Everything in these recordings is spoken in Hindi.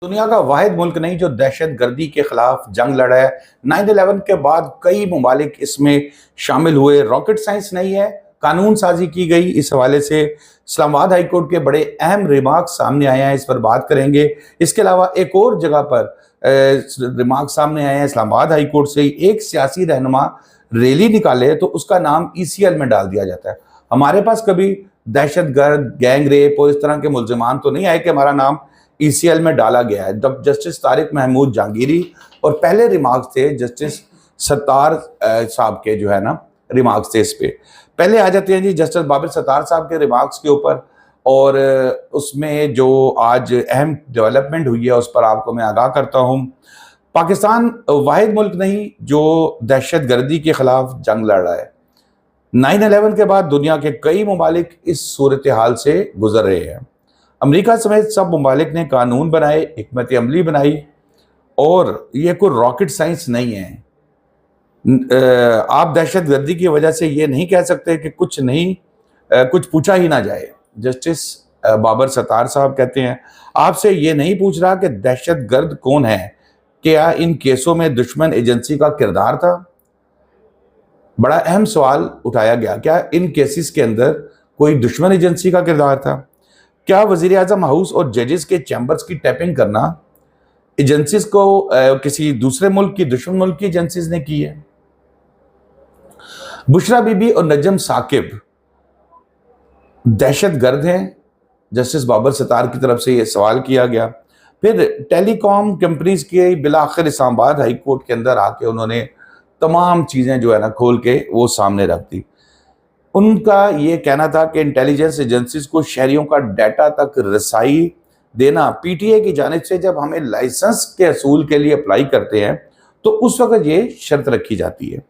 दुनिया का वाहिद मुल्क नहीं जो दहशत गर्दी के खिलाफ जंग लड़ा है। 9/11 के बाद कई ममालिक इसमें शामिल हुए। रॉकेट साइंस नहीं है, कानून साजी की गई। इस हवाले से इस्लामाबाद हाई कोर्ट के बड़े अहम रिमार्क सामने आए हैं, इस पर बात करेंगे। इसके अलावा एक और जगह पर रिमार्क सामने आए हैं। इस्लामाबाद हाई कोर्ट से एक सियासी रहनुमा रैली निकाले तो उसका नाम ECL में डाल दिया जाता है। हमारे पास कभी दहशतगर्द, गैंग रेप और इस तरह के मुल्जिमान तो नहीं आए कि हमारा नाम ECL में डाला गया है। जस्टिस तारिक महमूद जहांगीरी और पहले रिमार्क्स थे जस्टिस सत्तार साहब के, जो है ना, रिमार्क्स थे इस पे। पहले आ जाते हैं जी जस्टिस बाबर सत्तार साहब के रिमार्क्स के ऊपर, और उसमें जो आज अहम डेवलपमेंट हुई है उस पर आपको मैं आगाह करता हूँ। पाकिस्तान वाहिद मुल्क नहीं जो दहशत गर्दी के खिलाफ जंग लड़ रहा है। 9/11 के बाद दुनिया के कई ममालिक इस सूरत हाल से गुजर रहे हैं। अमेरिका समेत सब ममालिक ने कानून बनाए, हिकमत अमली बनाई, और ये कोई रॉकेट साइंस नहीं है। आप दहशत गर्दी की वजह से ये नहीं कह सकते कि कुछ पूछा ही ना जाए। जस्टिस बाबर सत्तार साहब कहते हैं, आपसे ये नहीं पूछ रहा कि दहशत गर्द कौन है, क्या इन केसों में दुश्मन एजेंसी का किरदार था। बड़ा अहम सवाल उठाया गया, क्या इन केसेस के अंदर कोई दुश्मन एजेंसी का किरदार था? क्या वजीर आजम हाउस और जजेस के चैम्बर्स की टैपिंग करना एजेंसीज को किसी दूसरे मुल्क की, दुश्मन मुल्क की एजेंसीज ने की है? बुशरा बीबी और नजम साकिब दहशत गर्द हैं? जस्टिस बाबर सत्तार की तरफ से यह सवाल किया गया। फिर टेलीकॉम कंपनीज के बिलाखिर इस्लामाबाद हाई कोर्ट के अंदर आके उन्होंने तमाम चीजें जो है ना खोल के वो सामने रख दी। उनका ये कहना था कि इंटेलिजेंस एजेंसीज को शहरियों का डाटा तक रसाई देना, PTA की जानिब से जब हमें लाइसेंस के असूल के लिए अप्लाई करते हैं तो उस वक्त ये शर्त रखी जाती है।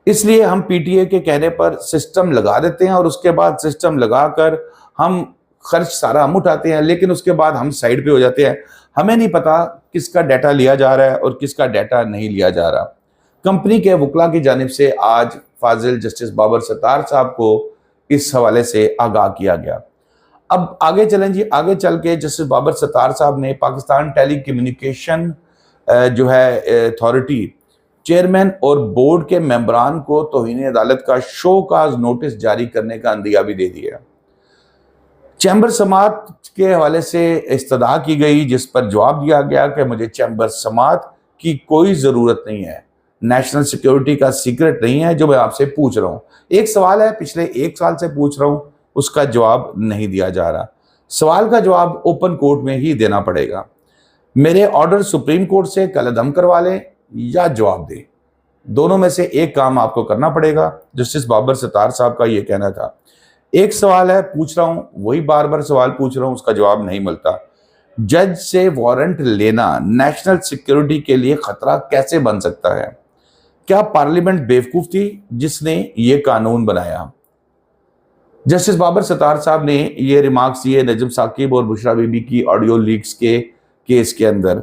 इसलिए हम PTA के कहने पर सिस्टम लगा देते हैं और उसके बाद सिस्टम लगाकर हम खर्च सारा हम उठाते हैं, लेकिन उसके बाद हम साइड पे हो जाते हैं। हमें नहीं पता किसका डाटा लिया जा रहा है और किसका डाटा नहीं लिया जा रहा। कंपनी के वकला की जानिब से आज फाजिल जस्टिस बाबर सत्तार साहब को इस हवाले से आगाह किया गया। अब आगे चलें जी। आगे चल के जस्टिस बाबर सत्तार साहब ने पाकिस्तान टेली कम्युनिकेशन जो है अथॉरिटी चेयरमैन और बोर्ड के मेंबरान को तौहीन अदालत का शो काज नोटिस जारी करने का अंदिया भी दे दिया। चैम्बर समात के हवाले से इस्तदा की गई, जिस पर जवाब दिया गया कि मुझे चैम्बर समात की कोई ज़रूरत नहीं है, नेशनल सिक्योरिटी का सीक्रेट नहीं है जो मैं आपसे पूछ रहा हूँ। एक सवाल है, पिछले 1 साल से पूछ रहा हूँ, उसका जवाब नहीं दिया जा रहा। सवाल का जवाब ओपन कोर्ट में ही देना पड़ेगा। मेरे ऑर्डर सुप्रीम कोर्ट से कलअदम करवा लें या जवाब दें, दोनों में से एक काम आपको करना पड़ेगा। जस्टिस बाबर सत्तार साहब का ये कहना था। एक सवाल है, पूछ रहा हूं, वही बार बार सवाल पूछ रहा हूं, उसका जवाब नहीं मिलता। जज से वारंट लेना नेशनल सिक्योरिटी के लिए खतरा कैसे बन सकता है? क्या पार्लियामेंट बेवकूफ थी जिसने ये कानून बनाया? जस्टिस बाबर सत्तार साहब ने ये रिमार्क्स दिए नजम साकिब और बुशरा बीबी की ऑडियो लीक्स के केस के अंदर।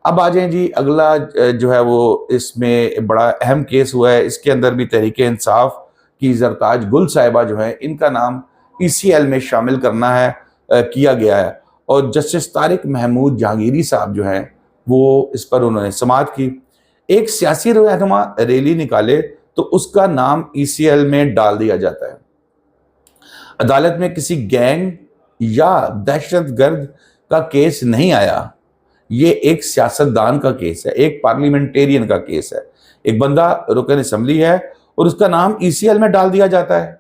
अब आ जाए जी, अगला जो है वो इसमें बड़ा अहम केस हुआ है। इसके अंदर भी तहरीक इंसाफ की जरताज गुल साहिबा जो है, इनका नाम ECL में शामिल करना है, किया गया है। और जस्टिस तारिक महमूद जहांगीरी साहब जो हैं वो इस पर उन्होंने समाअत की। एक सियासी रहनुमा रैली निकाले तो उसका नाम ECL में डाल दिया जाता है। अदालत में किसी गैंग या दहशतगर्द का केस नहीं आया, ये एक सियासतदान का केस है, एक पार्लियामेंटेरियन का केस है। एक बंदा रुकन असम्बली है और उसका नाम ECL में डाल दिया जाता है।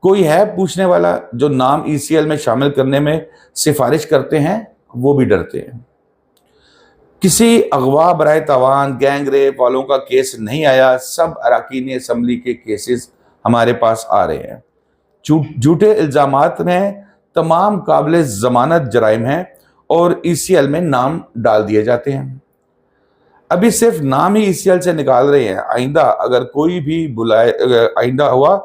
कोई है पूछने वाला जो नाम ECL में शामिल करने में सिफारिश करते हैं, वो भी डरते हैं। किसी अगवा बराए तावान, गैंग रेप वालों का केस नहीं आया, सब अरकान असम्बली के केसेस हमारे पास आ रहे हैं। झूठे इल्जामात में तमाम काबिल जमानत जराइम हैं और ECL में नाम डाल दिए जाते हैं। अभी सिर्फ नाम ही ECL से निकाल रहे हैं। आइंदा अगर कोई भी बुलाए, आइंदा हुआ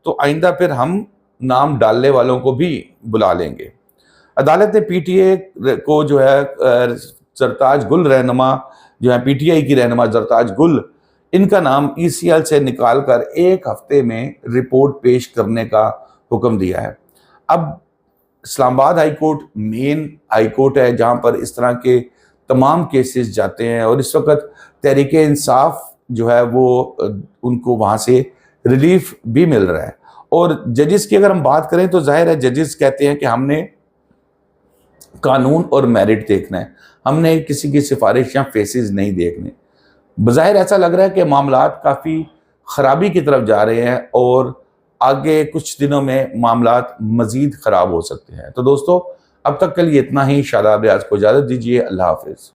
तो आइंदा फिर हम नाम डालने वालों को भी बुला लेंगे। अदालत ने PTA को जो है जरताज गुल रहनुमा जो है, PTI की रहनुमा जरताज गुल, इनका नाम ECL से निकालकर 1 हफ्ते में रिपोर्ट पेश करने का हुक्म दिया है। अब Islamabad high court main high court है जहाँ पर इस तरह के तमाम केसेस जाते हैं, और इस वक्त तहरीक इंसाफ जो है वो उनको वहाँ से रिलीफ भी मिल रहा है। और जजेस की अगर हम बात करें तो जाहिर है जजेस कहते हैं कि हमने कानून और मेरिट देखना है, हमने किसी की सिफारिश या फेसेस नहीं देखने। बज़ाहिर ऐसा लग रहा है कि मामलात काफ़ी ख़राबी की तरफ जा रहे हैं और आगे कुछ दिनों में मामलात मज़ीद ख़राब हो सकते हैं। तो दोस्तों, अब तक के लिए इतना ही। शादाब, आज को इजाज़त दीजिए। अल्लाह हाफ़िज़।